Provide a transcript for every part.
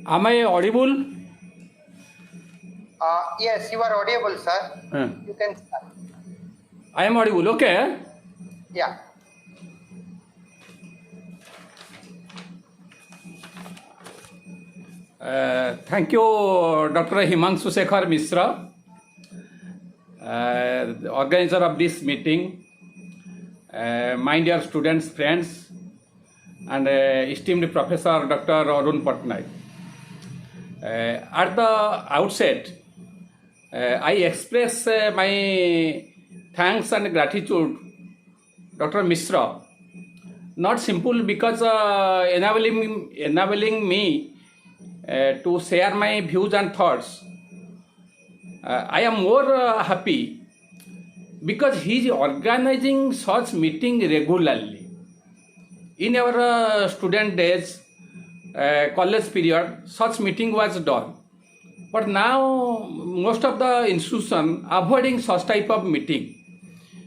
Am I audible? Yes, you are audible, sir. You can start. I am audible, okay. Yeah. Thank you, Dr. Himanshu Shekhar Mishra, the organizer of this meeting, my dear students, friends, and esteemed Professor Dr. Arun Patnaik. At the outset, I express my thanks and gratitude, Dr. Mishra, not simple because enabling me to share my views and thoughts. I am more happy because he is organizing such meeting regularly. In our student days, college period, such meeting was done. But now most of the institution avoiding such type of meeting.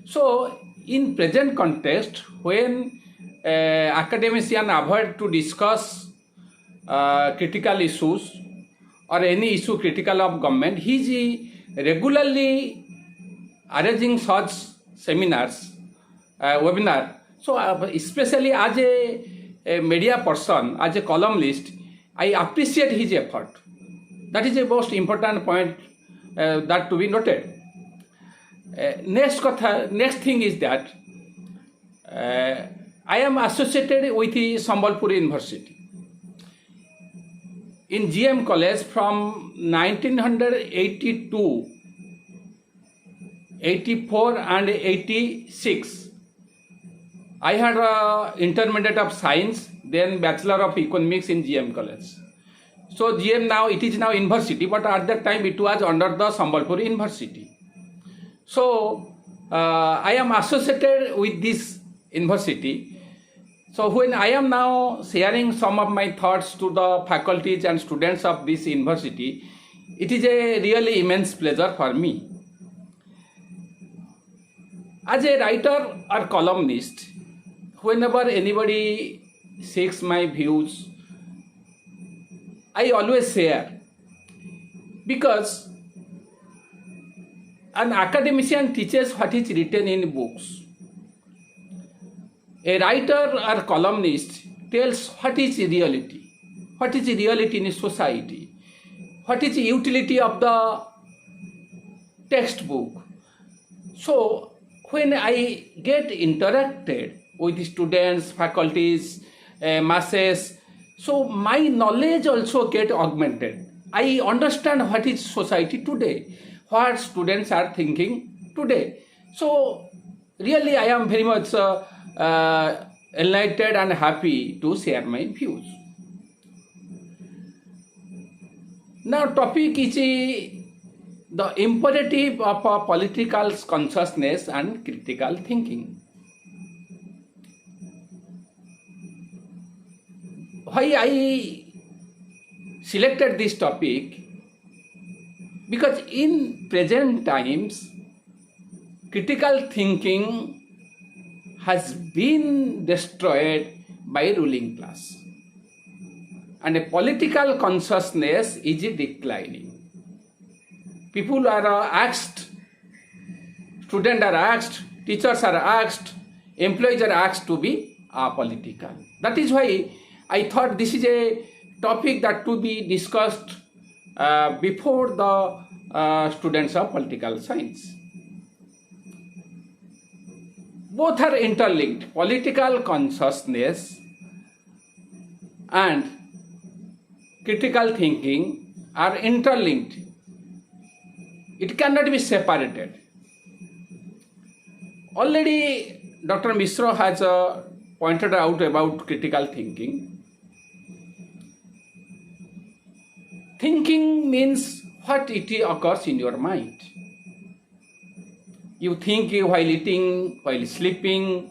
So in present context, when academicians avoid to discuss critical issues or any issue critical of government, he is regularly arranging such seminars, webinar. So especially as a media person, as a columnist, I appreciate his effort. That is the most important point that to be noted. Next thing is that I am associated with the Sambalpur University. In GM College from 1982, 84 and 86, I had intermediate of science, then Bachelor of Economics in GM College. So GM now, it is now university, but at that time it was under the Sambalpur University. So I am associated with this university. So when I am now sharing some of my thoughts to the faculties and students of this university, it is a really immense pleasure for me. As a writer or columnist, whenever anybody seeks my views, I always share, because an academician teaches what is written in books. A writer or columnist tells what is reality in society, what is the utility of the textbook. So when I get interacted with students, faculties, masses, so my knowledge also get augmented. I understand what is society today, what students are thinking today. So really I am very much enlightened and happy to share my views. Now topic is the imperative of political consciousness and critical thinking. Why I selected this topic? Because in present times, critical thinking has been destroyed by ruling class, and a political consciousness is declining. People are asked, students are asked, teachers are asked, employees are asked to be apolitical. That is why I thought this is a topic that to be discussed before the students of political science. Both are interlinked. Political consciousness and critical thinking are interlinked. It cannot be separated. Already Dr. Mishra has pointed out about critical thinking. Thinking means what it occurs in your mind. You think while eating, while sleeping,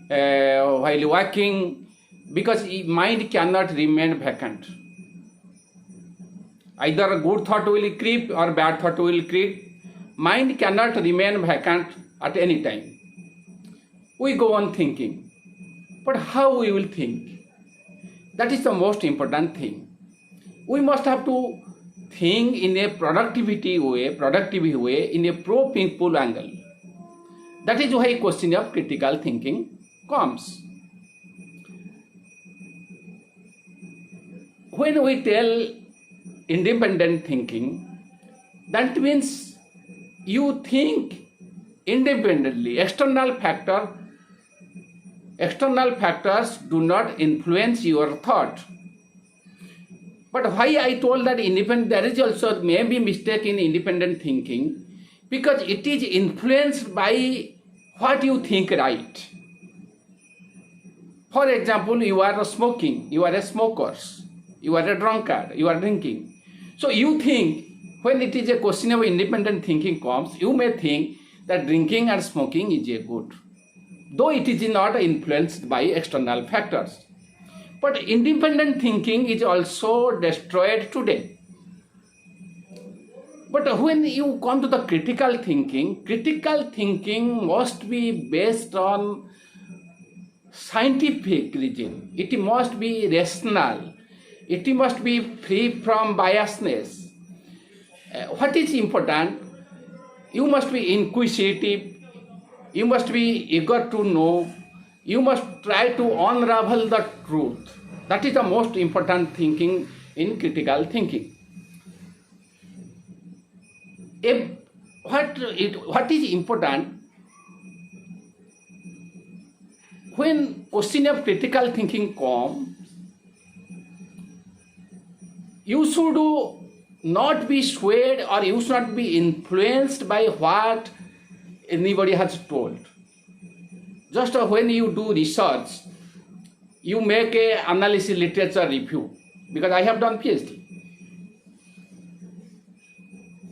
while walking, because mind cannot remain vacant. Either a good thought will creep or bad thought will creep. Mind cannot remain vacant at any time. We go on thinking. But how we will think? That is the most important thing. we must have to think in a productive way, in a pro-people angle. That is why question of critical thinking comes. When we tell independent thinking, that means you think independently. External factors do not influence your thought. But why I told that there is also maybe mistake in independent thinking, because it is influenced by what you think right. For example, you are smoking, you are a smoker, you are a drunkard, you are drinking. So you think, when it is a question of independent thinking comes, you may think that drinking and smoking is a good, though it is not influenced by external factors. But independent thinking is also destroyed today. But when you come to the critical thinking must be based on scientific reason. It must be rational. It must be free from biasness. What is important? You must be inquisitive. You must be eager to know. You must try to unravel the truth. That is the most important thinking in critical thinking. What is important? When question of critical thinking comes, you should not be swayed or you should not be influenced by what anybody has told. Just when you do research, you make a analysis literature review, because I have done PhD.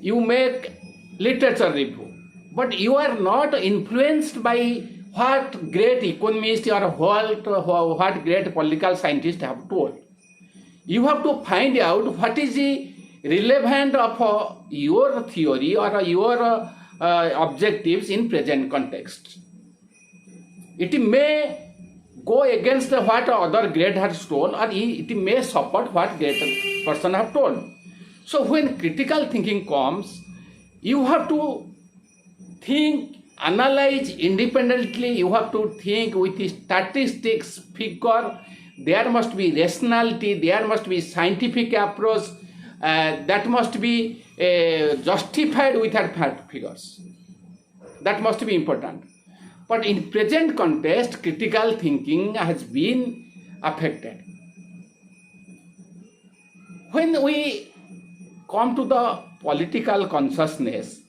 You make literature review, but you are not influenced by what great economists or what great political scientists have told. You have to find out what is the relevant of your theory or your objectives in present context. It may go against what other great has told, or it may support what great person have told. So when critical thinking comes, you have to think, analyze independently. You have to think with statistics, figure. There must be rationality. There must be scientific approach. That must be justified with our figures. That must be important. But in present context, critical thinking has been affected. When we come to the political consciousness,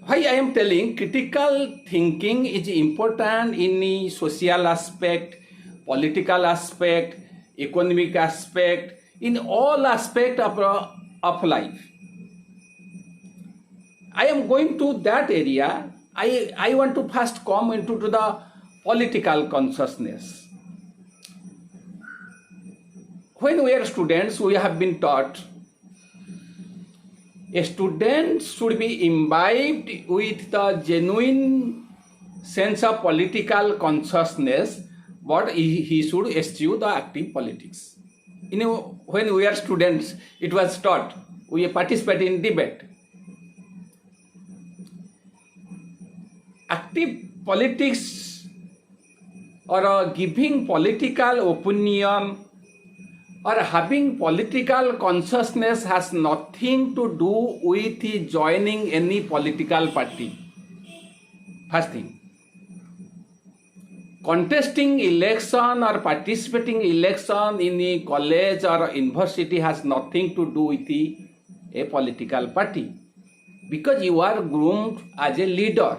why I am telling critical thinking is important in the social aspect, political aspect, economic aspect, in all aspects of life. I am going to that area. I want to first come into the political consciousness. When we are students, we have been taught a student should be imbibed with the genuine sense of political consciousness, but he should eschew the active politics. When we are students, it was taught, we participate in debate. Active politics or giving political opinion or having political consciousness has nothing to do with joining any political party. First thing, contesting election or participating election in a college or university has nothing to do with a political party, because you are groomed as a leader.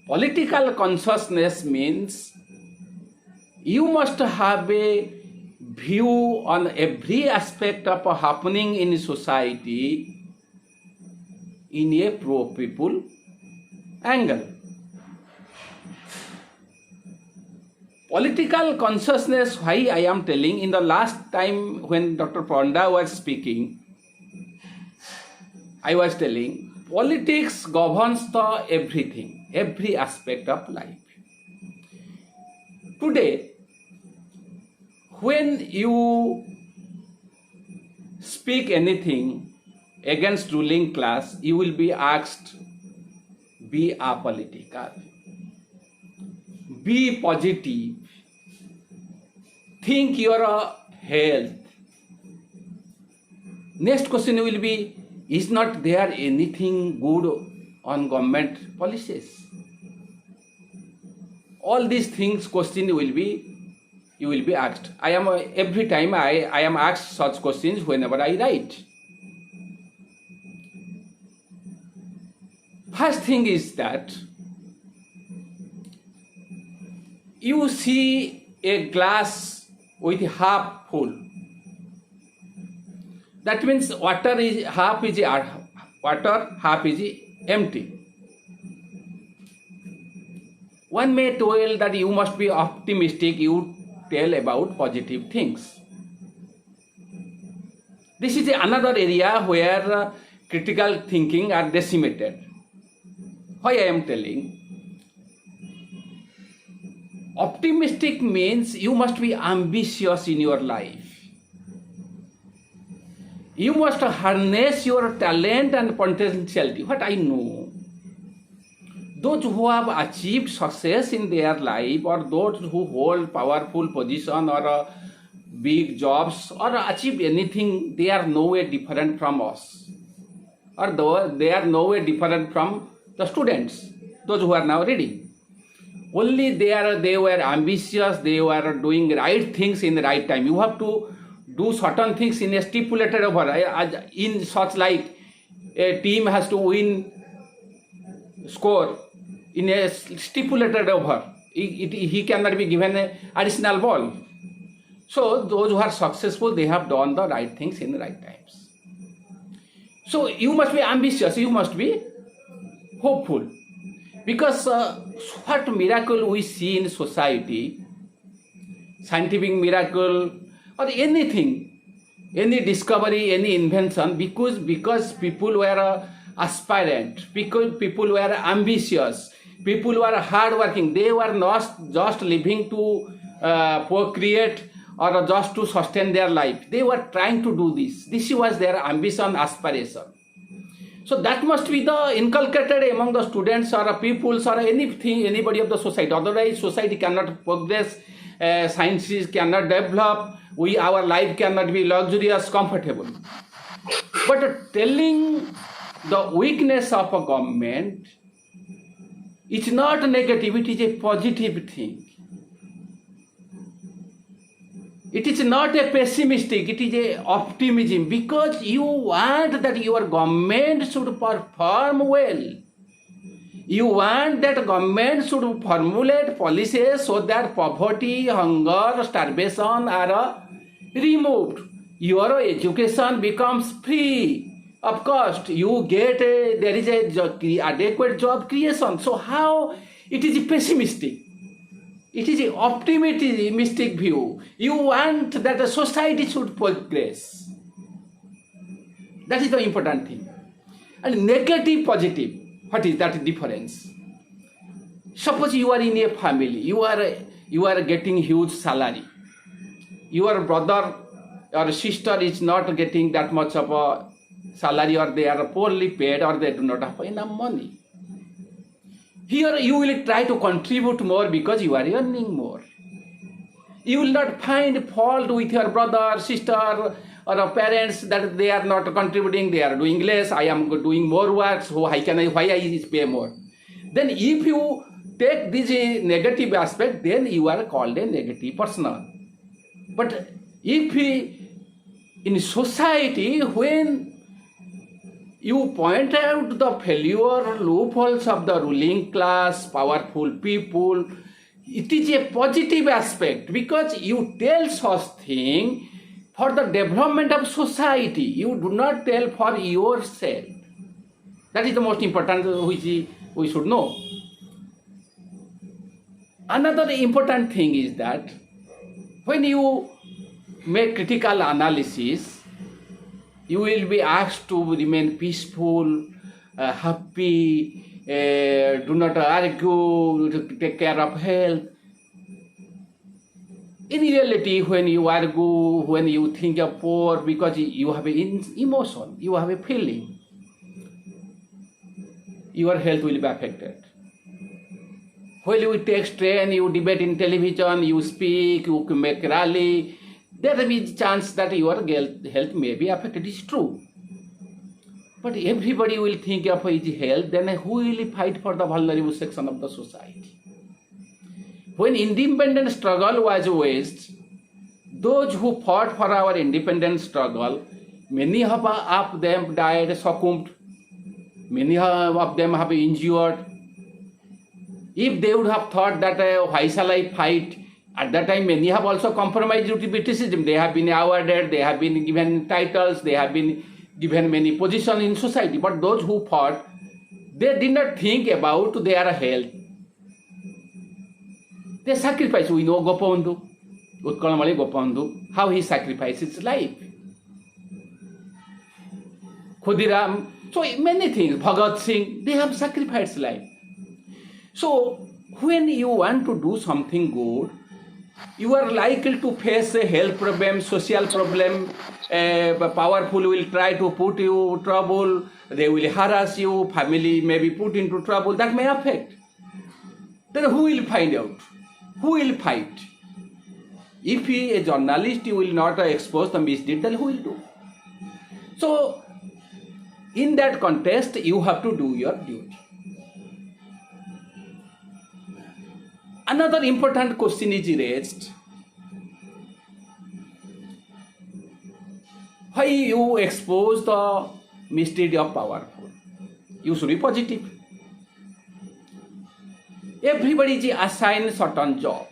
Political consciousness means you must have a view on every aspect of happening in society in a pro-people angle. Political consciousness, why I am telling, in the last time when Dr. Panda was speaking, I was telling, politics governs the everything, every aspect of life. Today, when you speak anything against ruling class, you will be asked, be apolitical, be positive, think your health. Next question will be, is not there anything good on government policies? All these things question you will be asked. I am every time I am asked such questions whenever I write. First thing is that you see a glass with half full. That means water, half is empty. One may tell that you must be optimistic, you tell about positive things. This is another area where critical thinking are decimated. Why I am telling? Optimistic means you must be ambitious in your life. You must harness your talent and potentiality. What I know, those who have achieved success in their life, or those who hold powerful position or big jobs or achieve anything, they are no way different from us, or they are no way different from the students, those who are now reading. Only they were ambitious, they were doing right things in the right time. You have to do certain things in a stipulated over. In such like a team has to win score in a stipulated over. He cannot be given an additional ball. So those who are successful, they have done the right things in the right times. So you must be ambitious, you must be hopeful. Because what miracle we see in society, scientific miracle or anything, any discovery, any invention, because people were aspirant, people were ambitious, people were hardworking. They were not just living to procreate or just to sustain their life. They were trying to do this. This was their ambition, aspiration. So that must be the inculcated among the students or peoples or anything, anybody of the society. Otherwise, society cannot progress, sciences cannot develop, our life cannot be luxurious, comfortable. But telling the weakness of a government, it's not negative, it is a positive thing. It is not a pessimistic, it is a optimism, because you want that your government should perform well. You want that government should formulate policies so that poverty, hunger, starvation are removed. Your education becomes free of cost. You get there is a adequate job creation. So how it is pessimistic? It is an optimistic view. You want that the society should progress. That is the important thing. And negative, positive, what is that difference? Suppose you are in a family, you are getting huge salary. Your brother or sister is not getting that much of a salary, or they are poorly paid, or they do not have enough money. Here you will try to contribute more because you are earning more. You will not find fault with your brother, sister, or parents that they are not contributing, they are doing less, I am doing more work, so why I pay more? Then if you take this negative aspect, then you are called a negative person. But if in society, when you point out the failure or loopholes of the ruling class, powerful people, it is a positive aspect, because you tell such thing for the development of society. You do not tell for yourself. That is the most important which we should know. Another important thing is that when you make critical analysis, you will be asked to remain peaceful, happy, do not argue, to take care of health. in reality, when you argue, when you think of poor, because you have an emotion, you have a feeling, your health will be affected. When you take train, you debate in television, you speak, you make rally, there is a chance that your health may be affected. It's true. But everybody will think of his health, then who will fight for the vulnerable section of the society? When independent struggle was waged, those who fought for our independent struggle, many of them died, succumbed, many of them have been injured. If they would have thought that why shall I fight, at that time many have also compromised due to criticism. They have been awarded, they have been given titles, they have been given many positions in society. But those who fought, they did not think about their health. They sacrificed. We know Gopabandhu, Utkalamali Gopabandhu, how he sacrificed his life. Khudiram, so many things, Bhagat Singh, they have sacrificed life. So when you want to do something good, you are likely to face a health problem, social problem. Powerful will try to put you in trouble. They will harass you. Family may be put into trouble. That may affect. Then who will find out? Who will fight? If a journalist will not expose the misdeed, then who will do? So in that context, you have to do your duty. Another important question is raised. Why you expose the misdeed of powerful? You should be positive. Everybody is assigned certain job.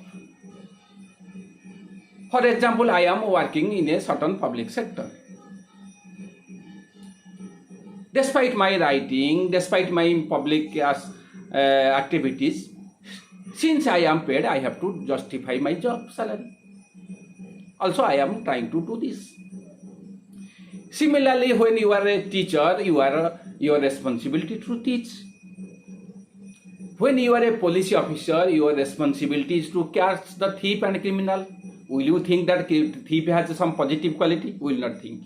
For example, I am working in a certain public sector. Despite my writing, despite my public activities, since I am paid, I have to justify my job salary. Also, I am trying to do this. Similarly, when you are a teacher, your responsibility to teach. When you are a police officer, your responsibility is to catch the thief and criminal. Will you think that thief has some positive quality? Will not think.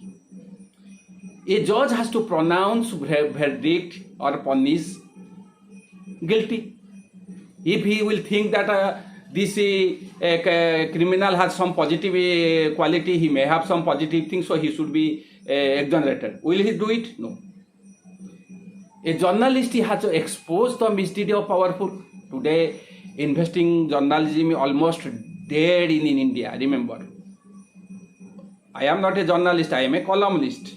A judge has to pronounce verdict or punish guilty. If he will think that this criminal has some positive quality, he may have some positive things, so he should be exonerated. Will he do it? No. A journalist, he has to expose the misdeed of powerful. Today, investing journalism almost dead in India. Remember, I am not a journalist, I am a columnist.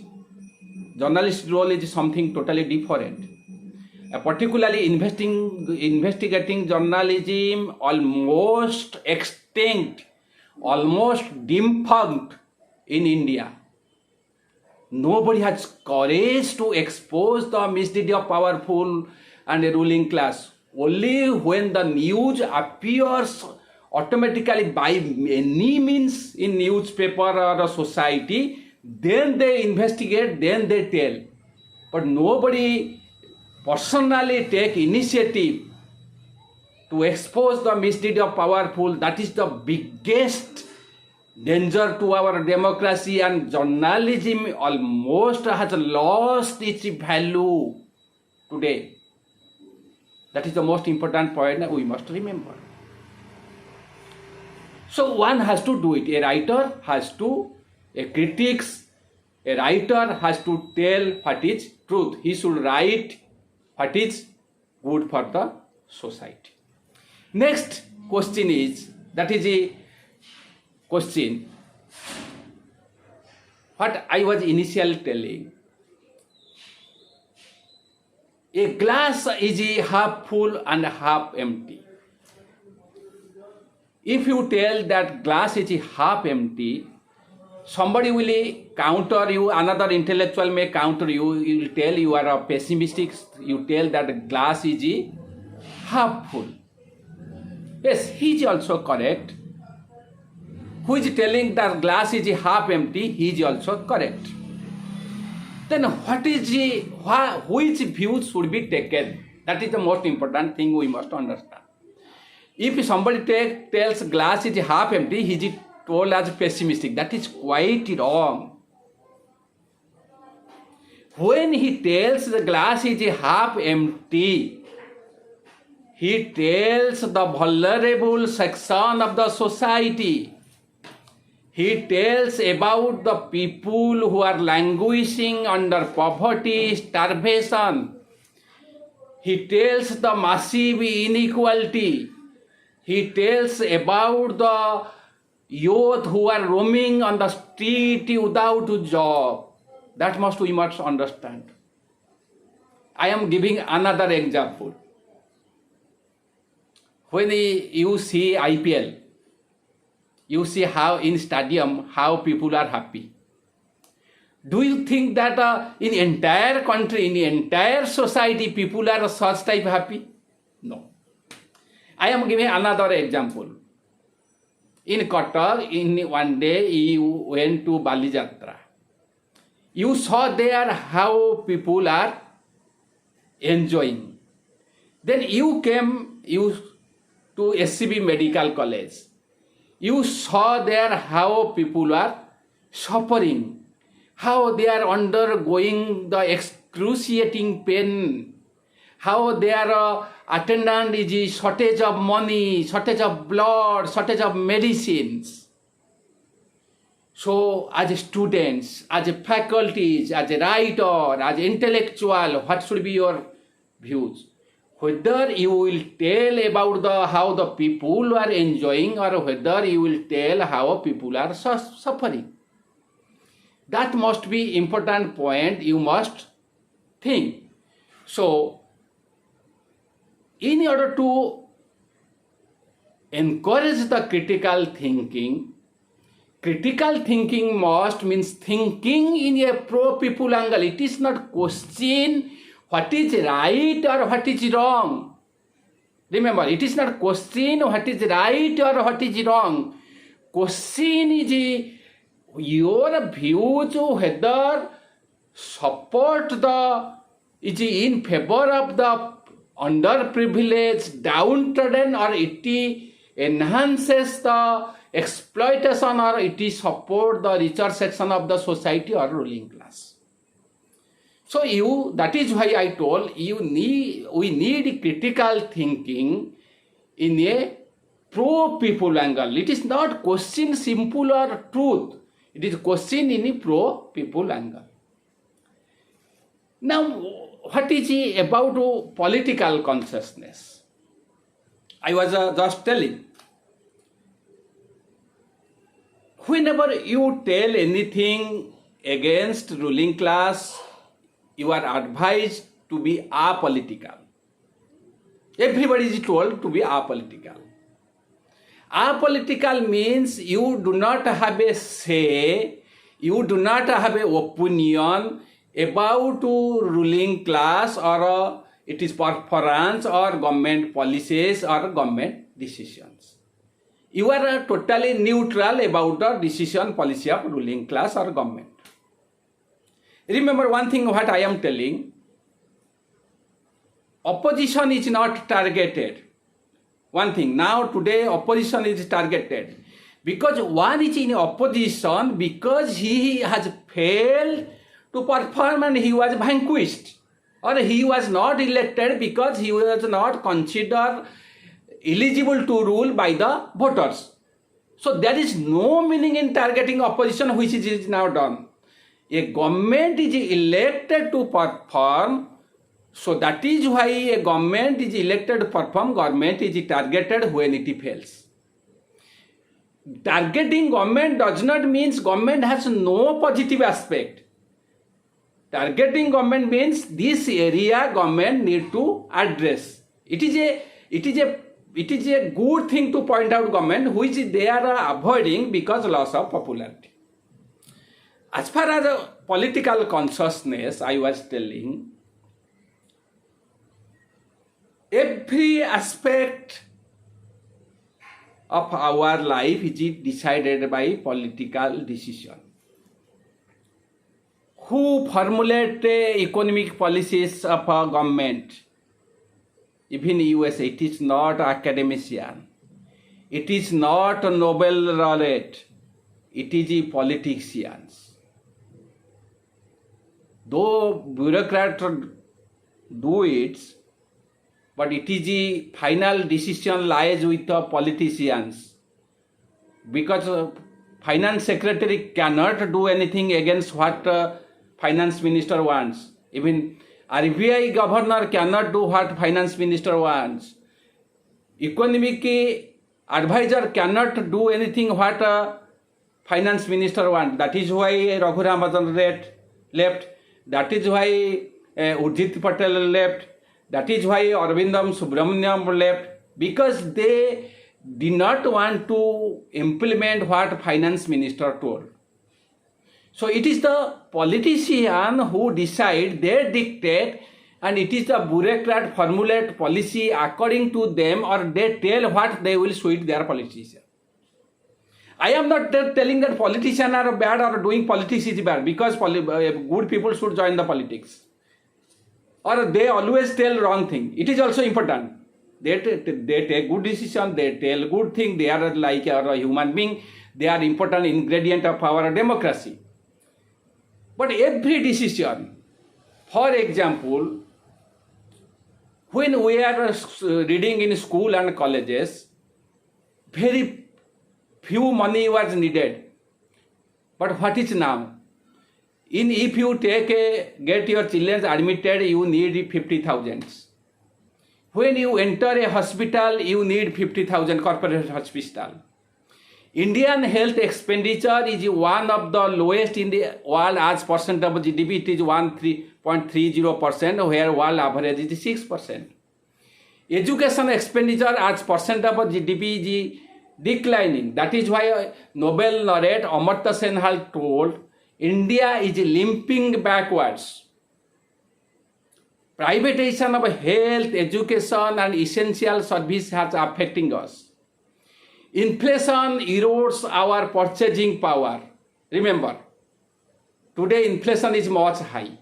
Journalist role is something totally different. Particularly investigating journalism almost extinct, almost defunct in India. Nobody has courage to expose the misdeed of powerful and a ruling class. Only when the news appears automatically by any means in newspaper or a society, then they investigate, then they tell. But nobody personally take initiative to expose the misdeed of powerful. That is the biggest danger to our democracy, and journalism almost has lost its value today. That is the most important point that we must remember. So one has to do it. A writer has to, a writer has to tell what is truth. He should write what is good for the society. Next question is, that is a question what I was initially telling. A glass is a half full and half empty. If you tell that glass is a half empty, somebody will counter you, another intellectual may counter you, you will tell you are a pessimistic, you tell that the glass is a half full. Yes, he is also correct. Who is telling that glass is half empty, he is also correct. Then which views should be taken? That is the most important thing we must understand. If somebody tells glass is half empty, he is told as pessimistic. That is quite wrong. When he tells the glass is half empty, he tells the vulnerable section of the society. He tells about the people who are languishing under poverty, starvation. He tells the massive inequality. He tells about the youth who are roaming on the street without a job. That we must understand. I am giving another example. When you see IPL, you see how in stadium how people are happy. Do you think that in entire country, in entire society, people are such type happy? No. I am giving another example. In Cuttack, in one day you went to Bali Jatra. You saw there how people are enjoying. Then you came to SCB Medical College. You saw there how people are suffering, how they are undergoing the excruciating pain, how their attendant is shortage of money, shortage of blood, shortage of medicines. So as students, as faculties, as a writer, as intellectual, what should be your views? Whether you will tell about how the people are enjoying or whether you will tell how people are suffering. That must be important point you must think. So, in order to encourage the critical thinking must means thinking in a pro-people angle. It is not question what is right or what is wrong. Remember, it is not question what is right or what is wrong. Question is your views whether support is in favor of the underprivileged, downtrodden, or it enhances the exploitation, or it support the richer section of the society or ruling class. So that is why I told we need critical thinking in a pro-people angle. It is not question simple or truth. It is question in a pro-people angle. Now, what is about political consciousness? I was just telling. Whenever you tell anything against ruling class, you are advised to be apolitical. Everybody is told to be apolitical. Apolitical means you do not have a say, you do not have an opinion about ruling class or it is preference or government policies or government decisions. You are totally neutral about the decision policy of ruling class or government. Remember one thing what I am telling, opposition is not targeted. One thing, now today opposition is targeted because one is in opposition because he has failed to perform and he was vanquished, or he was not elected because he was not considered eligible to rule by the voters. So there is no meaning in targeting opposition which is now done. A government is elected to perform, so that is why a government is elected to perform, government is targeted when it fails. Targeting government does not mean government has no positive aspect. Targeting government means this area government need to address. It is a good thing to point out government which they are avoiding because loss of popularity. As far as political consciousness, I was telling, every aspect of our life is decided by political decision. Who formulate economic policies of a government? Even US, it is not academician. It is not a Nobel laureate. it is the politicians. Though bureaucrats do it, but it is the final decision lies with the politicians, because finance secretary cannot do anything against what finance minister wants. Even RBI governor cannot do what finance minister wants. Economic advisor cannot do anything what finance minister wants. That is why Raghuram left. That is why Urjit Patel left. That is why Arvindam Subramaniam left. Because they did not want to implement what finance minister told. So it is the politician who decide, they dictate, and it is the bureaucrat formulate policy according to them, or they tell what they will suit their politician. I am not telling that politicians are bad or doing politics is bad, because good people should join the politics. Or they always tell wrong thing. It is also important. They take good decision, they tell good thing, they are like a human being, they are important ingredient of our democracy. But every decision, for example, when we are reading in school and colleges, very few money was needed. But what is now? If you get your children admitted, you need 50,000. When you enter a hospital, you need 50,000 corporate hospital. Indian health expenditure is one of the lowest in the world as percent of GDP. It is 1.30%, where world average is 6%. Education expenditure as percent of GDP is declining. That is why Nobel laureate Amartya Sen has told India is limping backwards. Privatization of health, education and essential service has affecting us. Inflation erodes our purchasing power. Remember, today inflation is much high.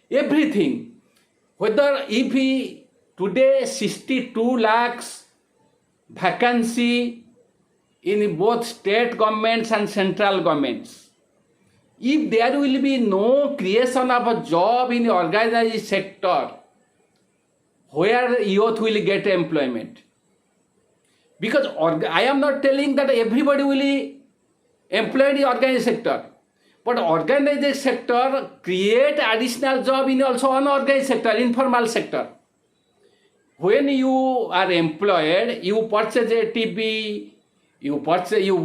Everything, whether if we today 62 lakhs vacancy in both state governments and central governments, if there will be no creation of a job in the organized sector, where youth will get employment? Because I am not telling that everybody will employ the organized sector, but organized sector create additional job in also unorganized sector, informal sector. When you are employed, you purchase a TV, you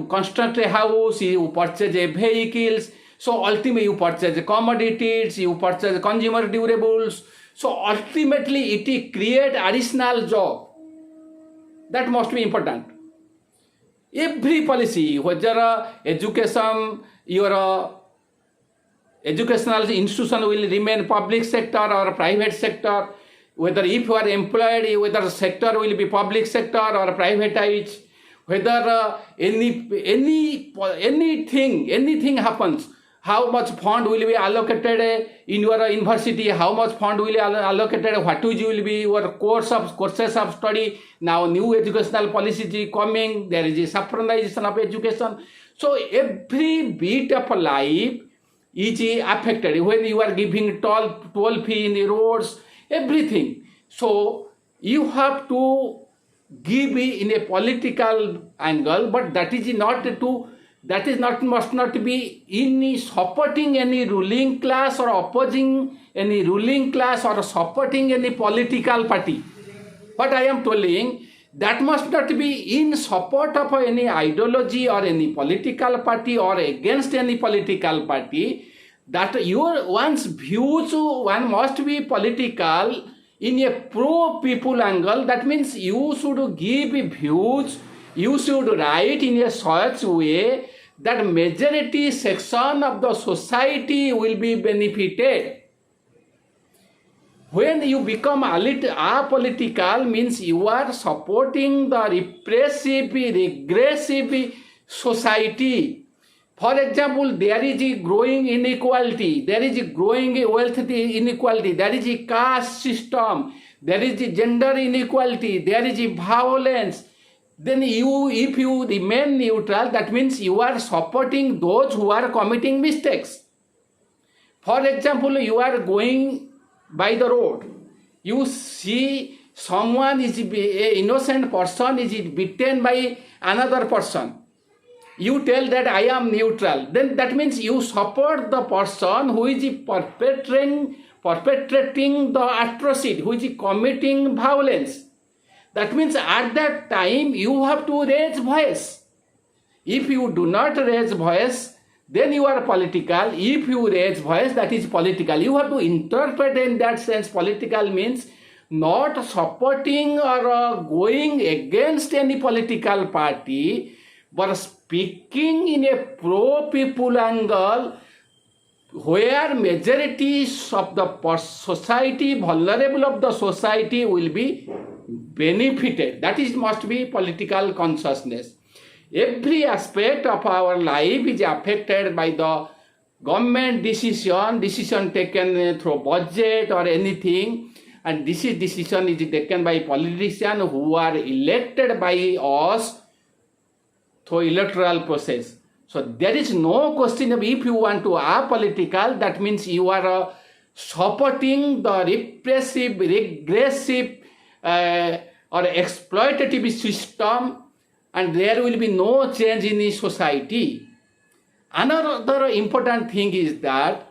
construct a house, you purchase a vehicles. So ultimately you purchase commodities, you purchase consumer durables. So ultimately it create additional job. That must be important. Every policy, whether education, your educational institution will remain public sector or private sector, whether if you are employed, whether sector will be public sector or privatized, whether anything happens, how much fund will be allocated in your university, how much fund will be allocated, what will be your courses of study. Now new educational policy is coming, there is a saffronization of education. So every bit of life is affected. When you are giving toll fee in the roads, everything. So you have to give in a political angle, but must not be in supporting any ruling class or opposing any ruling class or supporting any political party. What I am telling, that must not be in support of any ideology or any political party or against any political party. That one's views, one must be political in a pro-people angle. That means you should give views, you should write in a such way that majority section of the society will be benefited. When you become apolitical, means you are supporting the repressive, regressive society. For example, there is a growing inequality, there is a growing wealth inequality, there is a caste system, there is a gender inequality, there is a violence. then if you remain neutral, that means you are supporting those who are committing mistakes. For example, you are going by the road, you see someone is an innocent person is beaten by another person. You tell that I am neutral, then that means you support the person who is perpetrating the atrocity, who is committing violence. That means at that time you have to raise voice. If you do not raise voice, then you are political. If you raise voice, that is political. You have to interpret in that sense. Political means not supporting or going against any political party, but speaking in a pro-people angle where majority of the society, vulnerable of the society will be benefited. That is must be political consciousness. Every aspect of our life is affected by the government decision taken through budget or anything, and this decision is taken by politicians who are elected by us through electoral process. So there is no question of if you want to apolitical, that means you are supporting the repressive, regressive or exploitative system, and there will be no change in the society. Another important thing is that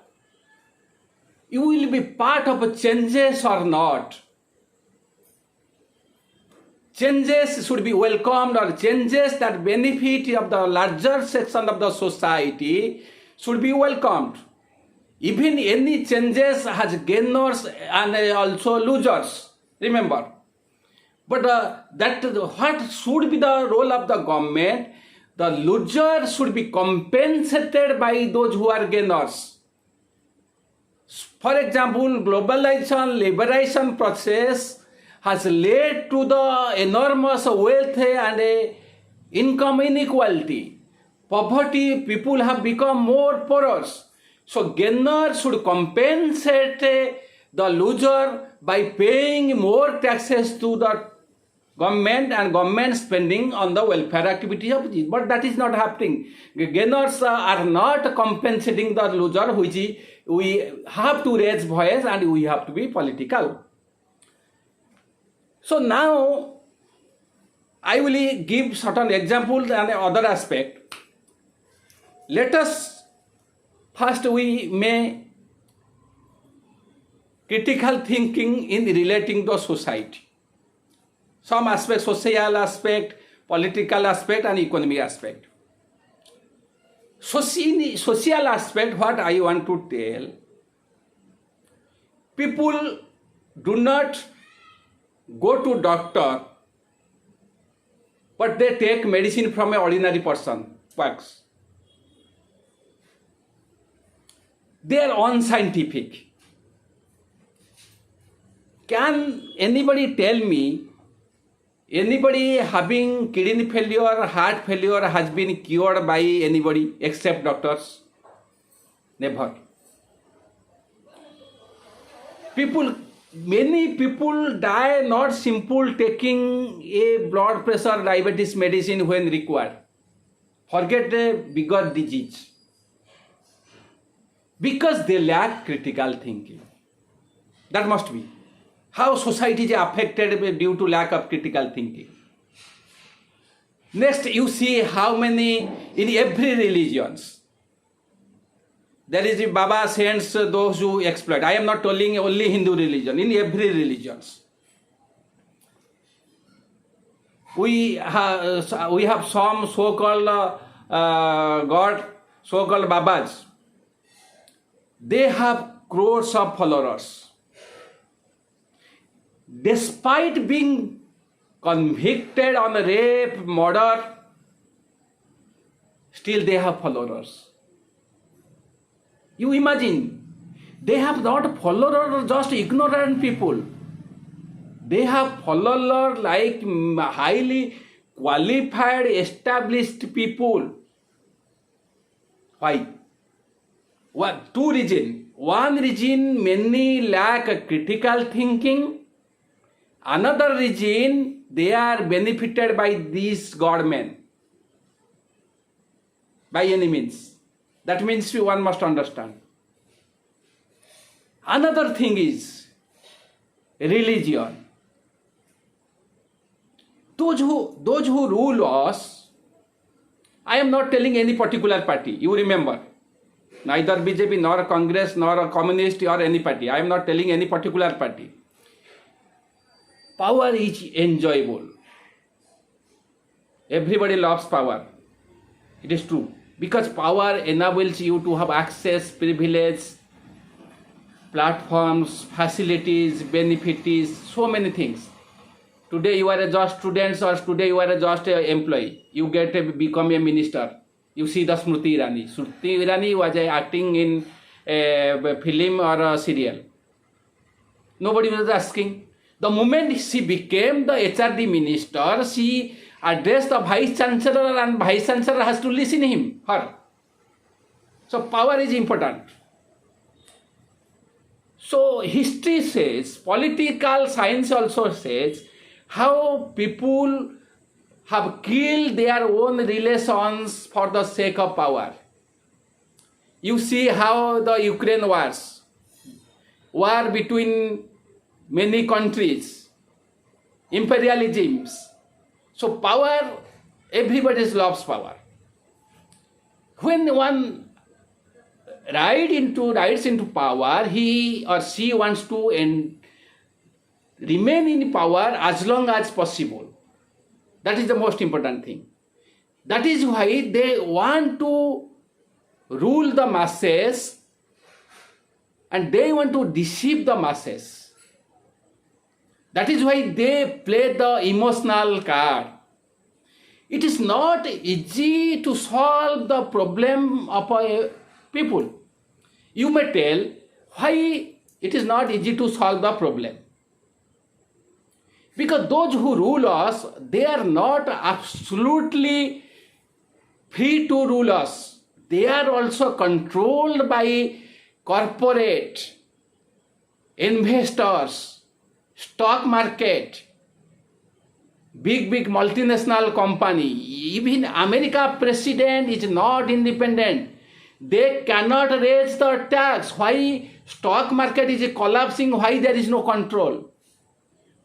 you will be part of changes or not. Changes should be welcomed, or changes that benefit of the larger section of the society should be welcomed. Even any changes has gainers and also losers, remember. But what should be the role of the government? The losers should be compensated by those who are gainers. For example, globalization, liberation process has led to the enormous wealth and income inequality. Poverty, people have become more porous. So gainers should compensate the loser by paying more taxes to the government and government spending on the welfare activity of it. But that is not happening. Gainers are not compensating the loser, which we have to raise voice and we have to be political. So now I will give certain examples and other aspect. Let us first we may critical thinking in relating to society. Some aspect, social aspect, political aspect and economic aspect. Social aspect, what I want to tell, people do not go to doctor, but they take medicine from an ordinary person, works. They are unscientific. Can anybody tell me, anybody having kidney failure, heart failure has been cured by anybody except doctors? Never. Many people die not simple taking a blood pressure, diabetes medicine when required. Forget a bigger disease. Because they lack critical thinking. That must be. How society is affected due to lack of critical thinking. Next, you see how many in every religions. There is Baba sends those who exploit. I am not telling only Hindu religion, in every religions. We have some so-called God, so-called Babas. They have crores of followers. Despite being convicted on rape, murder, still they have followers. You imagine, they have not followers just ignorant people. They have followers like highly qualified, established people. Why? Two reasons. One reason, many lack critical thinking. Another reason, they are benefited by these godmen by any means. That means one must understand. Another thing is religion. Those who rule us, I am not telling any particular party. You remember, neither BJP nor Congress nor Communist or any party. I am not telling any particular party. Power is enjoyable. Everybody loves power. It is true. Because power enables you to have access, privilege, platforms, facilities, benefits, so many things. Today you are a just student or today you are a just employee. You become a minister. You see the Smriti Irani. Smriti Irani was acting in a film or a serial. Nobody was asking. The moment she became the HRD minister, she addressed the vice chancellor and vice chancellor has to listen to her. So power is important. So history says, political science also says, how people have killed their own relations for the sake of power. You see how the Ukraine war between many countries, imperialisms. So power, everybody loves power. When one rides into power, he or she wants to remain in power as long as possible. That is the most important thing. That is why they want to rule the masses and they want to deceive the masses. That is why they play the emotional card. It is not easy to solve the problem of people. You may tell why it is not easy to solve the problem. Because those who rule us, they are not absolutely free to rule us. They are also controlled by corporate, investors, stock market, big multinational company. Even America president is not independent. They cannot raise the tax. Why stock market is collapsing? Why there is no control?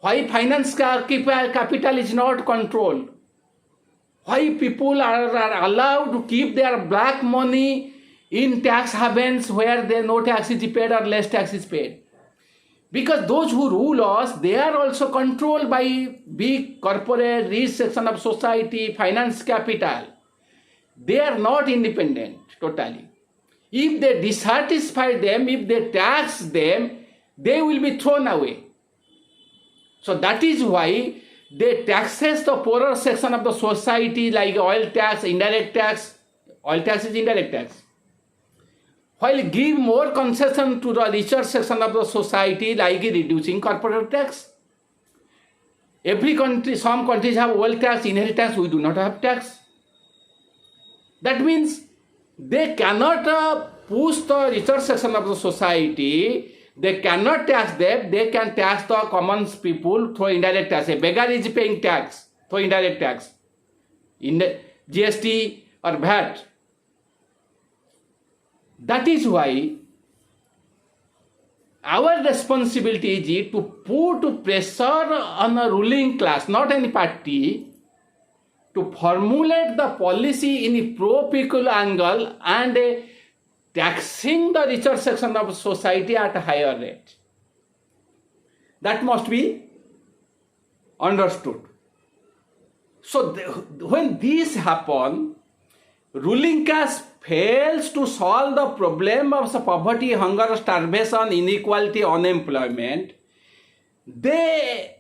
Why finance capital is not controlled? Why people are allowed to keep their black money in tax havens where no tax is paid or less tax is paid? Because those who rule us, they are also controlled by big corporate, rich section of society, finance capital. They are not independent totally. If they dissatisfy them, if they tax them, they will be thrown away. So that is why they taxes the poorer section of the society like oil tax, indirect tax. Oil tax is indirect tax. While give more concession to the richer section of the society like reducing corporate tax. Every country, some countries have wealth tax, inheritance, we do not have tax. That means they cannot push the richer section of the society. They cannot tax them, they can tax the common people through indirect tax. A beggar is paying tax through indirect tax. In the GST or VAT. That is why our responsibility is to put pressure on a ruling class, not any party, to formulate the policy in a pro-people angle and taxing the richer section of society at a higher rate. That must be understood. So when this happens, ruling class fails to solve the problem of poverty, hunger, starvation, inequality, unemployment. They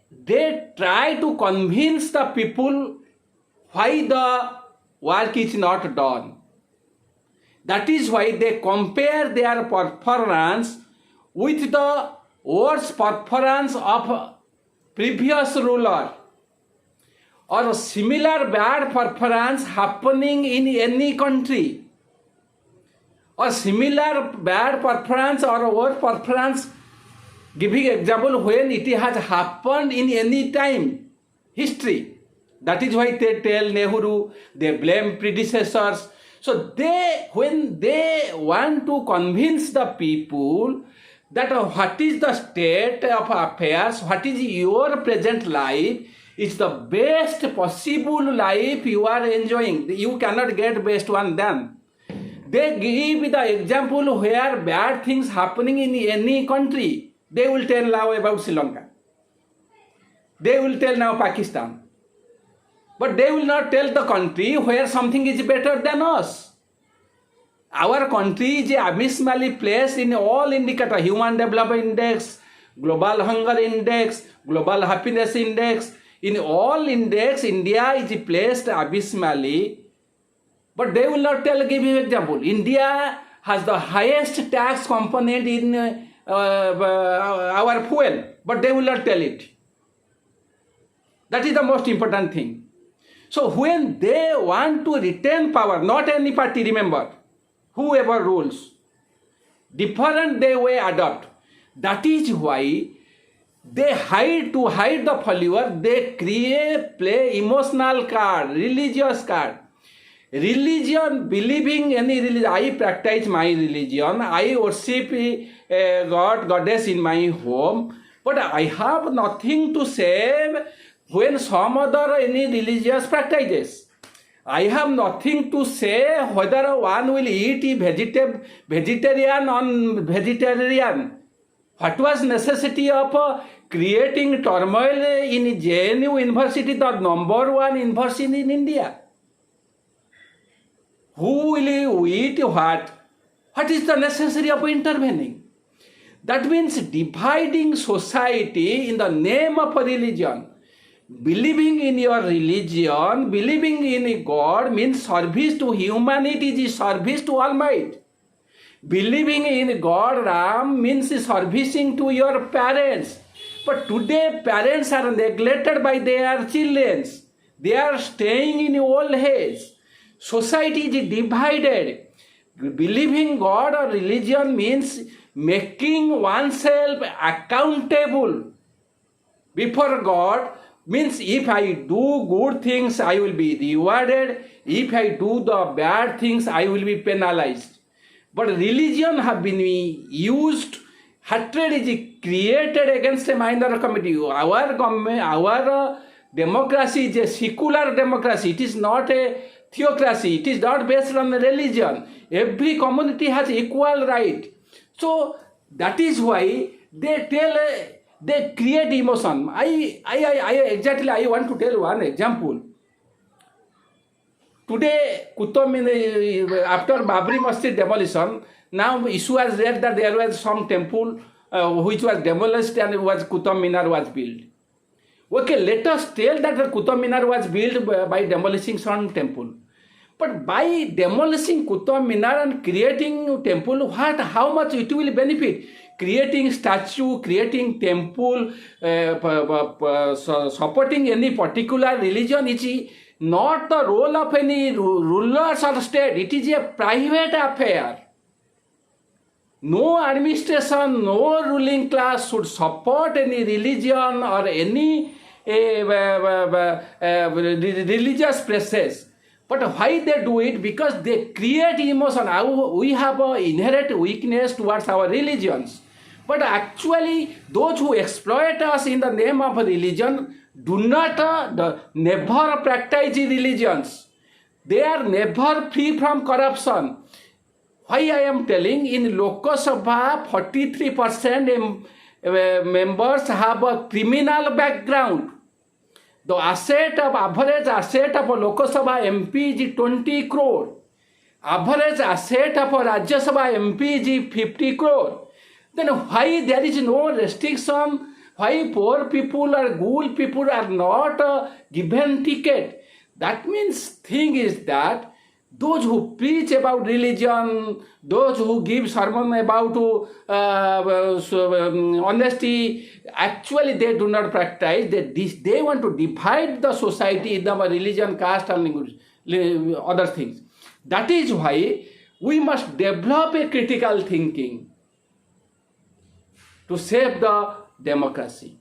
try to convince the people why the work is not done. That is why they compare their performance with the worst performance of previous ruler or similar bad performance happening in any country or similar bad performance or worse performance, giving example when it has happened in any time history. That is why they tell Nehru, they blame predecessors. So when they want to convince the people that what is the state of affairs, what is your present life, is the best possible life you are enjoying. You cannot get best one then. They give the example where bad things happening in any country. They will tell now about Sri Lanka. They will tell now Pakistan. But they will not tell the country where something is better than us. Our country is abysmally placed in all indicators, Human Development Index, Global Hunger Index, Global Happiness Index. In all index, India is placed abysmally. But they will not give you example. India has the highest tax component in our fuel, but they will not tell it. That is the most important thing. So when they want to retain power, not any party, remember, whoever rules, different they will adopt. That is why they hide the follower, they play emotional card, religious card. Religion, believing any religion, I practice my religion, I worship God, goddess in my home, but I have nothing to say when some other any religious practices. I have nothing to say whether one will eat vegetarian or vegetarian. What was necessity of creating turmoil in JNU University, the number one university in India? Who will eat what? What is the necessity of intervening? That means dividing society in the name of a religion. Believing in your religion, believing in God means service to humanity, is service to Almighty. Believing in God, Ram, means servicing to your parents. But today parents are neglected by their children. They are staying in old age. Society is divided. Believing God or religion means making oneself accountable before God. Means if I do good things, I will be rewarded. If I do the bad things, I will be penalized. But religion have been used, hatred is created against a minor community. Our democracy is a secular democracy. It is not a theocracy. It is not based on religion. Every community has equal right. So that is why they create emotion. I want to tell one example. Today, after Babri Masjid demolition, now issue was there that there was some temple which was demolished and Qutub Minar was built. Okay, let us tell that the Qutub Minar was built by demolishing some temple. But by demolishing Qutub Minar and creating temple, how much it will benefit? Creating statue, creating temple, supporting any particular religion is not the role of any rulers or state. It is a private affair. No administration, no ruling class should support any religion or any religious places. But why they do it? Because they create emotion. We have an inherent weakness towards our religions. But actually, those who exploit us in the name of religion do not, never practice religions. They are never free from corruption. Why I am telling, in Lok Sabha, 43% members have a criminal background. The average asset of a Lok Sabha MP is 20 crore. Average asset of a Rajya Sabha MP is 50 crore. Then why there is no restriction? Why poor people or good people are not given ticket? That means thing is that those who preach about religion, those who give sermon about honesty, actually they do not practice. They want to divide the society in the religion, caste and language, other things. That is why we must develop a critical thinking to save the democracy.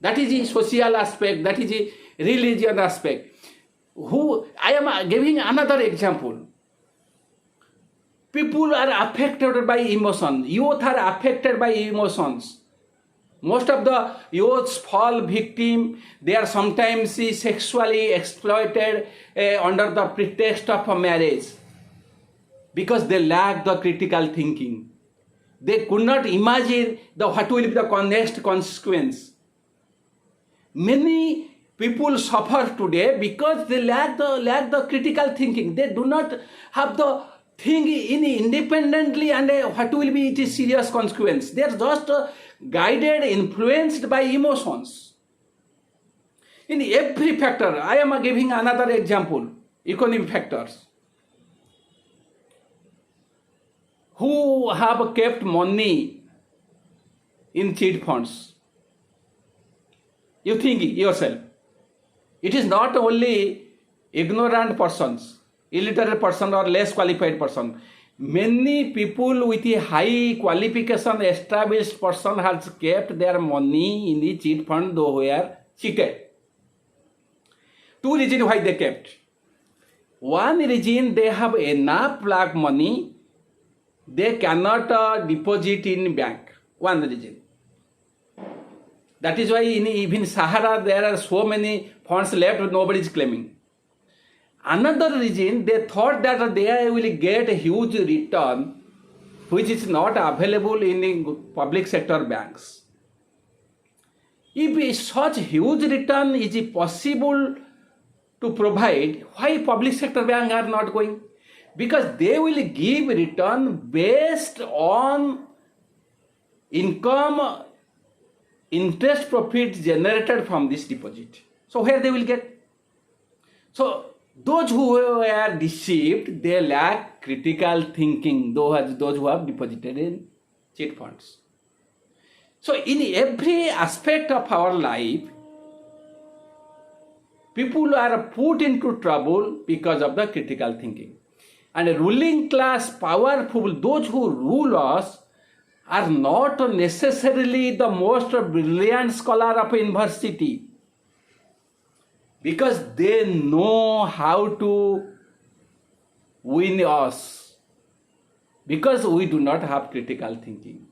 That is the social aspect, that is the religion aspect. I am giving another example. People are affected by emotion. Youth are affected by emotions. Most of the youths fall victim. They are sometimes sexually exploited under the pretext of a marriage because they lack the critical thinking. They could not imagine what will be the next consequence. Many people suffer today because they lack the critical thinking. They do not have the think independently and what will be its serious consequence. They are just guided, influenced by emotions. In every factor, I am giving another example, economic factors. Who have kept money in cheat funds? You think yourself. It is not only ignorant persons, illiterate person or less qualified person. Many people with a high qualification established person has kept their money in the cheat fund though were cheated. Two reasons why they kept. One reason, they have enough black money, they cannot deposit in bank. One reason. That is why in even Sahara there are so many funds left nobody is claiming. Another reason, they thought that they will get a huge return which is not available in the public sector banks. If such huge return is possible to provide, why public sector banks are not going? Because they will give return based on income, interest profit generated from this deposit. So where they will get? So those who were deceived, they lack critical thinking, those who have deposited in cheat funds. So in every aspect of our life, people are put into trouble because of the critical thinking. And a ruling class, powerful, those who rule us are not necessarily the most brilliant scholar of a university, because they know how to win us, because we do not have critical thinking.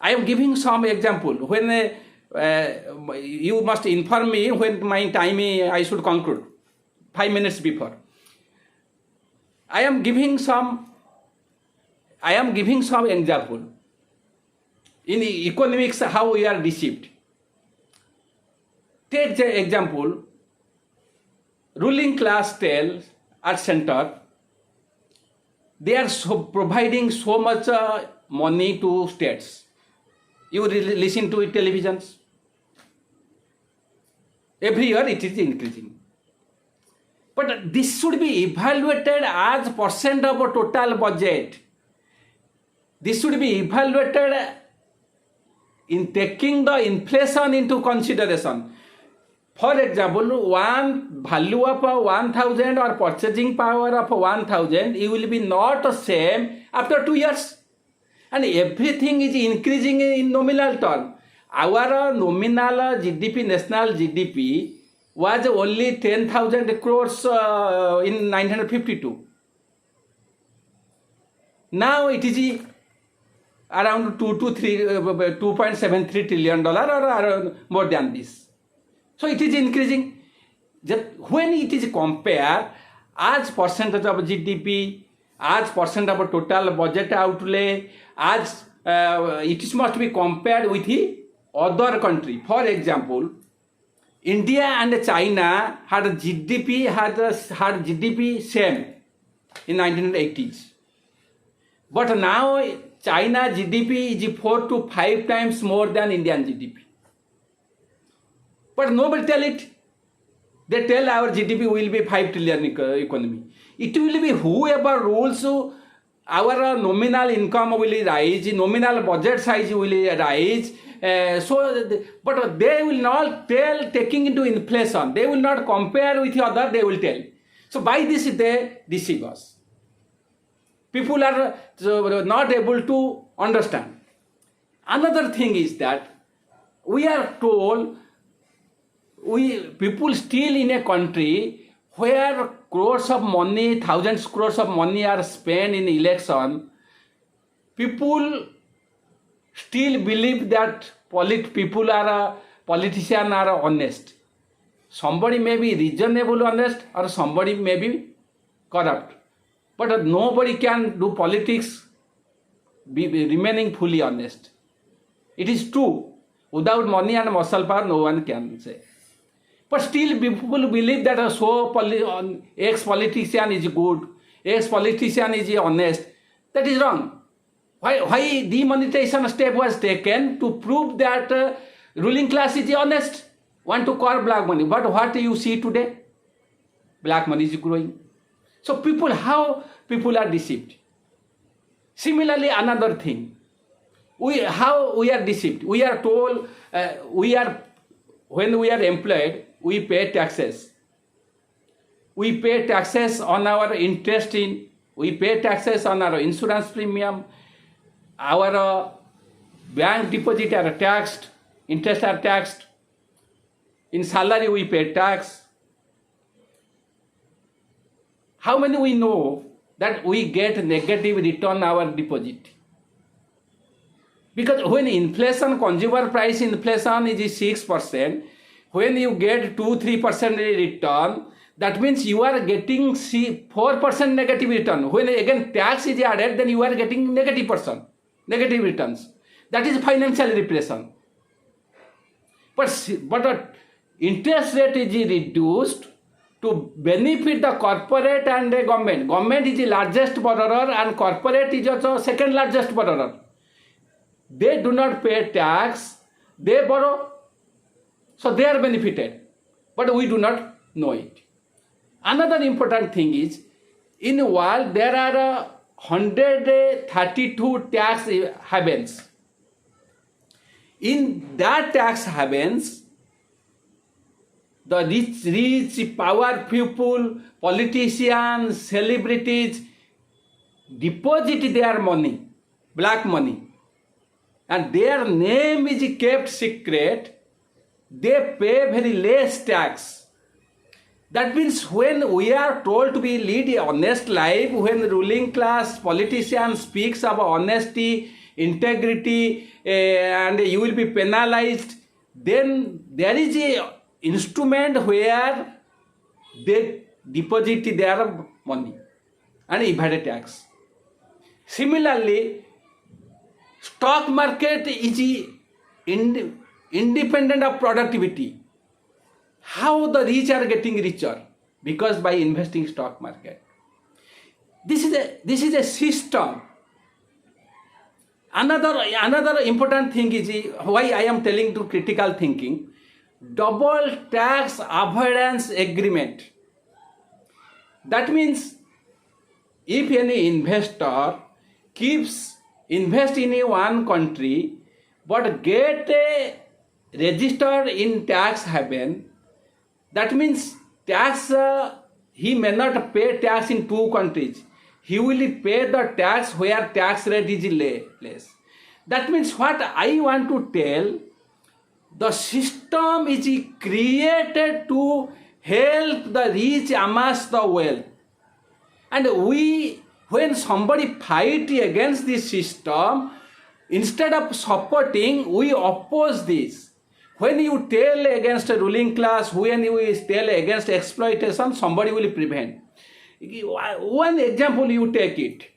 I am giving some example. When you must inform me when my time I should conclude, 5 minutes before. I am giving some example. In economics, how we are deceived. Take the example, ruling class tells at center, they are providing so much money to states. You listen to televisions. Every year it is increasing. But this should be evaluated as percent of a total budget. This should be evaluated in taking the inflation into consideration. For example, one value of 1,000 or purchasing power of 1,000, it will be not the same after 2 years. And everything is increasing in nominal term. Our nominal GDP, national GDP, was only 10,000 crores in 1952. Now it is around 2.73 trillion dollar or more than this. So it is increasing. When it is compared as percentage of GDP, as percent of total budget outlay, as it must be compared with the other country. For example, India and China had GDP same in 1980s. But now China GDP is 4 to 5 times more than Indian GDP. But nobody tell it. They tell our GDP will be 5 trillion economy. It will be whoever rules, our nominal income will rise, nominal budget size will rise. But they will not tell taking into inflation. They will not compare with other, they will tell. So by this they deceive us. People are not able to understand. Another thing is that we are told people still in a country where crores of money, thousands crores of money are spent in election, people still believe that politicians are honest. Somebody may be reasonable honest or somebody may be corrupt. But nobody can do politics remaining fully honest. It is true. Without money and muscle power, no one can say. But still people believe that ex-politician is good, ex-politician is honest. That is wrong. Why demonetization step was taken to prove that ruling class is honest, want to curb black money. But what you see today? Black money is growing. So how people are deceived. Similarly, another thing, how we are deceived. We are told when we are employed, we pay taxes. We pay taxes on our interest we pay taxes on our insurance premium, our bank deposit are taxed, interest are taxed. In salary we pay tax. How many we know that we get negative return our deposit? Because when inflation, consumer price inflation is 6%, when you get 2-3% return, that means you are getting 4% negative return. When again tax is added, then you are getting negative returns. That is financial repression. But interest rate is reduced to benefit the corporate and the government. Government is the largest borrower and corporate is also second largest borrower. They do not pay tax, they borrow, so they are benefited. But we do not know it. Another important thing is, in the world there are 132 tax havens. In that tax havens, the rich, powerful people, politicians, celebrities deposit their money, black money, and their name is kept secret. They pay very less tax. That means when we are told to be lead a honest life, when the ruling class politician speaks about honesty, integrity, and you will be penalized, then there is a instrument where they deposit their money and evade tax. Similarly, stock market is independent of productivity. How the rich are getting richer? Because by investing stock market. This is a system. Another important thing is why I am telling to critical thinking. Double tax avoidance agreement. That means if any investor invest in a one country but get registered in tax haven, that means tax he may not pay tax in two countries. He will pay the tax where tax rate is less. That means what I want to tell, the system is created to help the rich amass the wealth. And when somebody fight against this system, instead of supporting, we oppose this. When you tell against a ruling class, when you tell against exploitation, somebody will prevent. One example you take it.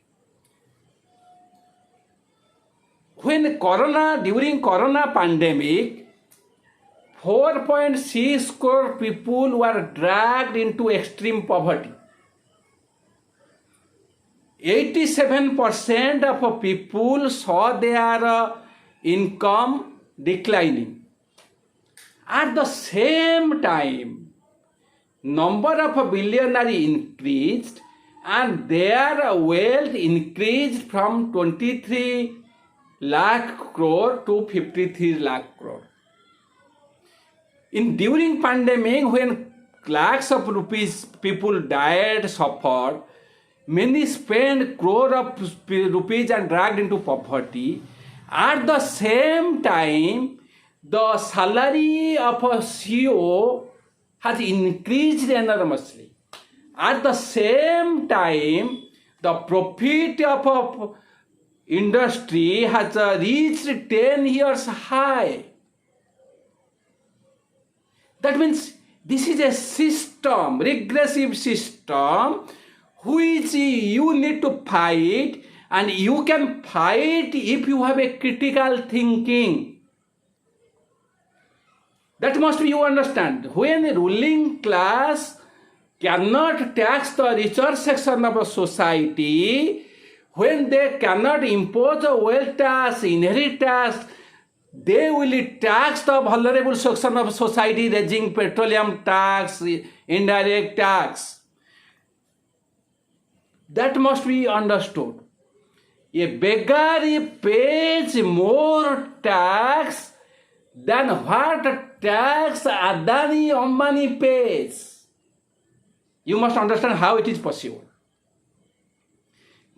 During Corona pandemic, 4.6 crore people were dragged into extreme poverty. 87% of people saw their income declining. At the same time, number of billionaires increased and their wealth increased from 23 lakh crore to 53 lakh crore. During pandemic, when lakhs of rupees people died, suffered, many spent crore of rupees and dragged into poverty. At the same time, the salary of a CEO has increased enormously. At the same time, the profit of a industry has reached 10 years high. That means this is a system, regressive system, which you need to fight, and you can fight if you have a critical thinking. That must be you understand. When a ruling class cannot tax the richer section of a society, when they cannot impose a wealth tax, inherit tax, they will tax the vulnerable section of society, raising petroleum tax, indirect tax. That must be understood. A beggar pays more tax than what tax Adani Ambani pays. You must understand how it is possible.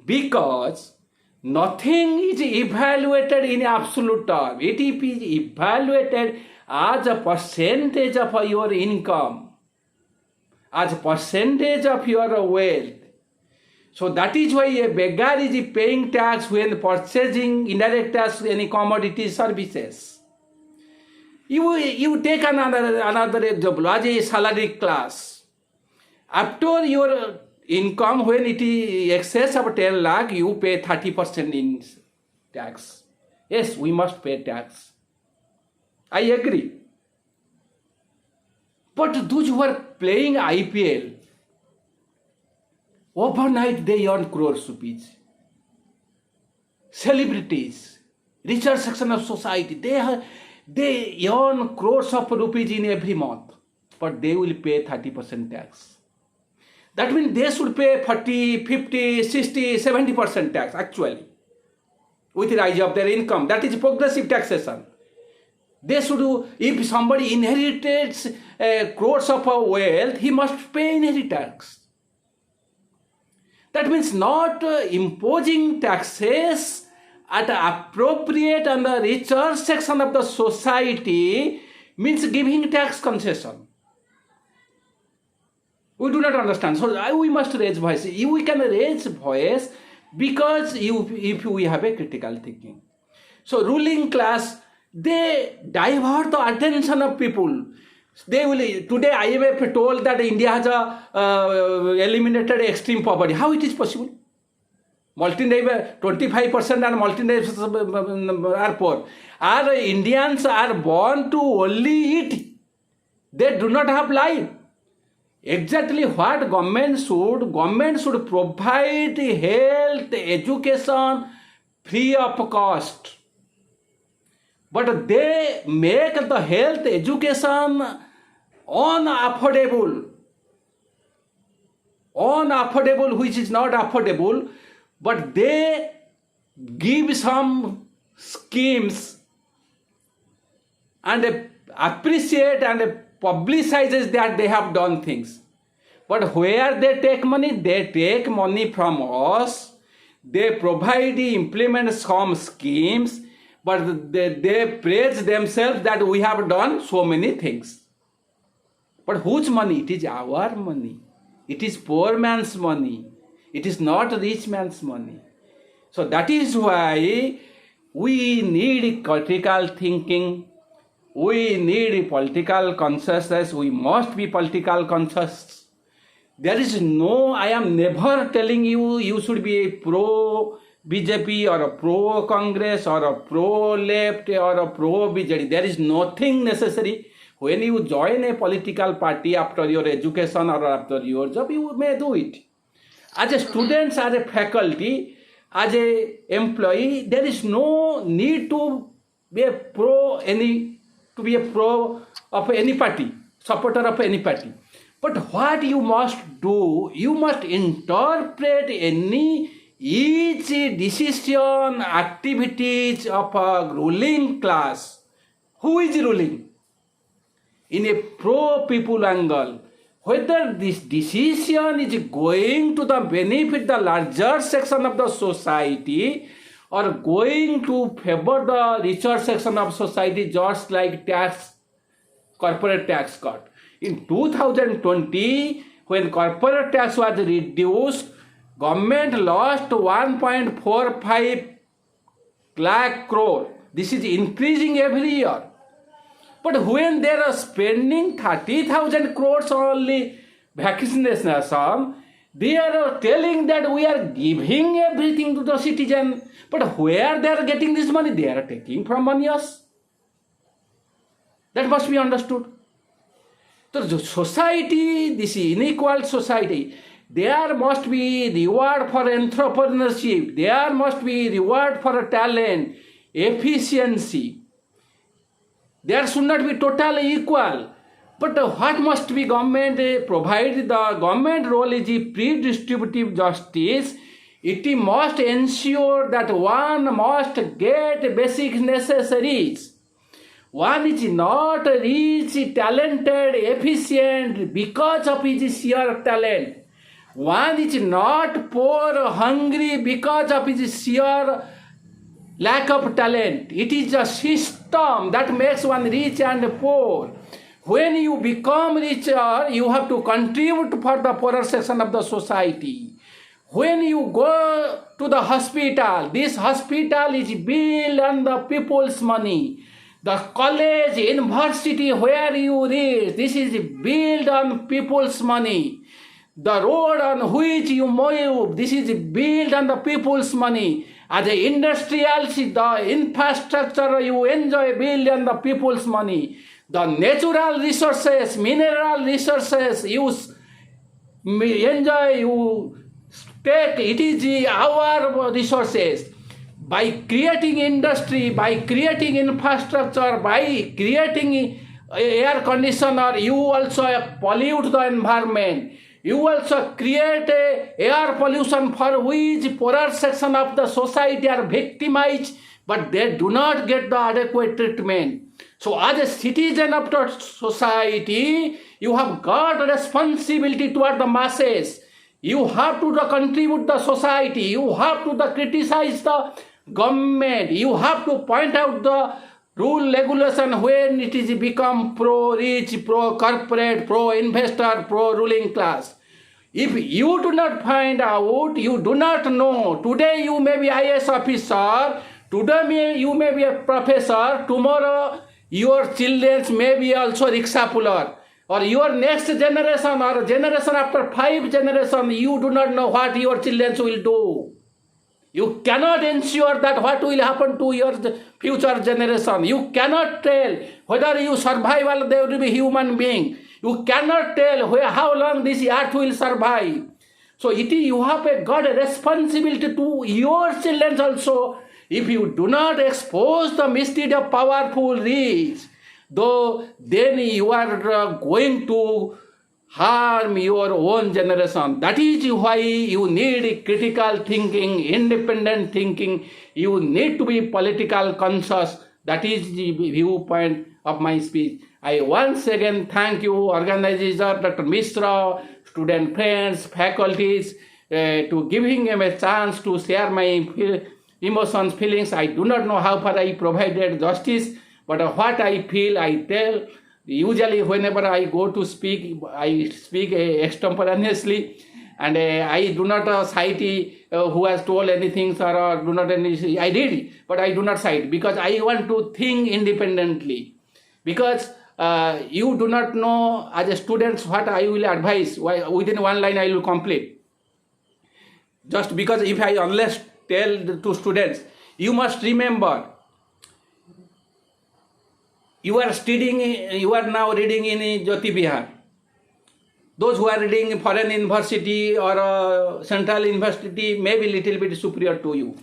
Because nothing is evaluated in absolute term. It is evaluated as a percentage of your income, as a percentage of your wealth. So that is why a beggar is paying tax when purchasing indirect tax any commodity services. You take another example as a salaried class. After your income, when it is excess of 10 lakh, you pay 30% in tax. Yes, we must pay tax. I agree. But those who are playing IPL, overnight they earn crores rupees. Celebrities, richer section of society, they earn crores of rupees in every month, but they will pay 30% tax. That means they should pay 40, 50, 60, 70% tax actually with the rise of their income. That is progressive taxation. They should do, if somebody inherited crores of wealth, he must pay inheritance tax. That means not imposing taxes at appropriate and the richer section of the society means giving tax concession. We do not understand. So we must raise voice. We can raise voice because if we have a critical thinking. So ruling class, they divert the attention of people. They will. Today IMF told that India has eliminated extreme poverty. How it is possible? 25% and multinationals are poor. Our Indians are born to only eat. They do not have life. Exactly what government should provide health, education free of cost. But they make the health, education unaffordable, which is not affordable, but they give some schemes and appreciate and publicizes that they have done things. But where they take money from us. They provide, implement some schemes, but they praise themselves that we have done so many things. But whose money? It is our money. It is poor man's money. It is not rich man's money. So that is why we need critical thinking. We need political consciousness. We must be political conscious. There is no, I am never telling you should be a pro BJP or a pro Congress or a pro left or a pro BJD. There is nothing necessary. When you join a political party after your education or after your job, you may do it. As a student, as a faculty, as a employee, there is no need to be a pro of any party, supporter of any party. But what you must do, you must interpret each decision, activities of a ruling class. Who is ruling? In a pro-people angle, whether this decision is going to the benefit the larger section of the society or going to favor the richer section of society, just like tax, corporate tax cut. In 2020, when corporate tax was reduced, government lost 1.45 lakh crore. This is increasing every year. But when they are spending 30,000 crores only vaccination, they are telling that we are giving everything to the citizen. But where they are getting this money? They are taking from us. That must be understood. So society, this unequal society, there must be reward for entrepreneurship. There must be reward for talent, efficiency. There should not be totally equal. But what must be government provide? The government role is pre-distributive justice. It must ensure that one must get basic necessaries. One is not rich, talented, efficient because of his sheer talent. One is not poor, hungry because of his sheer lack of talent. It is a system that makes one rich and poor. When you become richer, you have to contribute for the poorer section of the society. When you go to the hospital, this hospital is built on the people's money. The college, university where you read, this is built on people's money. The road on which you move, this is built on the people's money. As an industrial, the infrastructure you enjoy built on the people's money. The natural resources, mineral resources you enjoy, you take, it is our resources. By creating industry, by creating infrastructure, by creating air conditioner, you also pollute the environment. You also create air pollution for which poorer section of the society are victimized, but they do not get the adequate treatment. So as a citizen of the society, you have got a responsibility toward the masses. You have to contribute the society. You have to criticize the government. You have to point out the rule regulation when it is become pro-rich, pro-corporate, pro-investor, pro-ruling class. If you do not find out, you do not know. Today you may be IAS officer, today you may be a professor, tomorrow your children may be also rickshaw puller. Or your next generation or generation after 5 generations, you do not know what your children will do. You cannot ensure that what will happen to your future generation. You cannot tell whether you survive or they will be human being. You cannot tell how long this earth will survive. So you have got a responsibility to your children also. If you do not expose the misdeed of powerful rich, though then you are going to harm your own generation. That is why you need critical thinking, independent thinking. You need to be political conscious. That is the viewpoint of my speech. I once again thank you, organizer Dr. Mishra, student friends, faculties, to giving him a chance to share my emotions, feelings. I do not know how far I provided justice, but what I feel, I tell. Usually whenever I go to speak, I speak extemporaneously, and I do not cite who has told anything, sir, or do not any. I did, but I do not cite because I want to think independently. Because you do not know as a student what I will advise. Within one line I will complete. Just because if I unless tell to students, you must remember. You are studying, you are now reading in Jyoti Bihar. Those who are reading foreign university or central university may be little bit superior to you.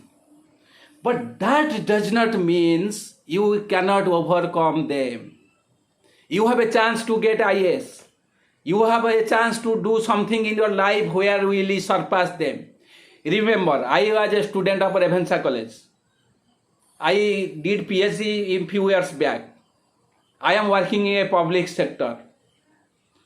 But that does not mean you cannot overcome them. You have a chance to get IAS. You have a chance to do something in your life where you will surpass them. Remember, I was a student of Revensa College. I did PhD a few years back. I am working in a public sector,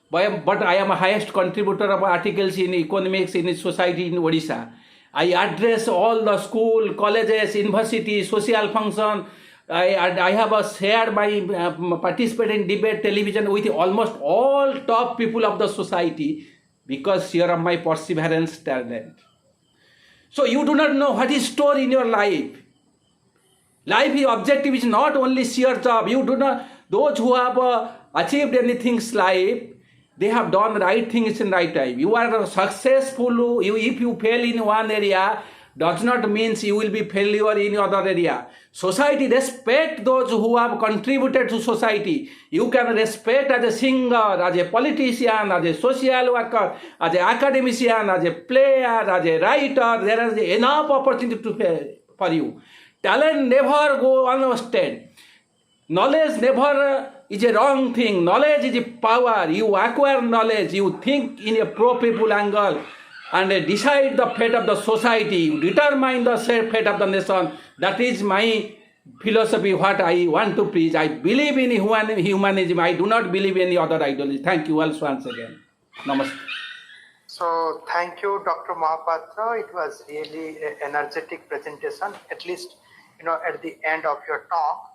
but I am a highest contributor of articles in economics in society in Odisha. I address all the school, colleges, universities, social function. I have shared my participate in debate television with almost all top people of the society because here of my perseverance talent. So you do not know what is stored in your life. Life objective is not only sheer job. You do not, those who have achieved anything in life, they have done right things in right time. You are successful. If you fail in one area, does not mean you will be failure in other area. Society respect those who have contributed to society. You can respect as a singer, as a politician, as a social worker, as an academician, as a player, as a writer. There is enough opportunity for you. Talent never go unnoticed. Knowledge never is a wrong thing. Knowledge is a power. You acquire knowledge. You think in a pro-people angle and decide the fate of the society. You determine the fate of the nation. That is my philosophy, what I want to preach. I believe in humanism. I do not believe in any other ideology. Thank you once again. Namaste. So thank you, Dr. Mahapatra. It was really an energetic presentation, at least, at the end of your talk.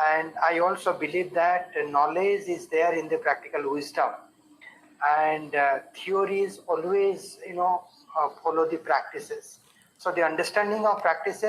And I also believe that knowledge is there in the practical wisdom. And theories always, follow the practices. So the understanding of practices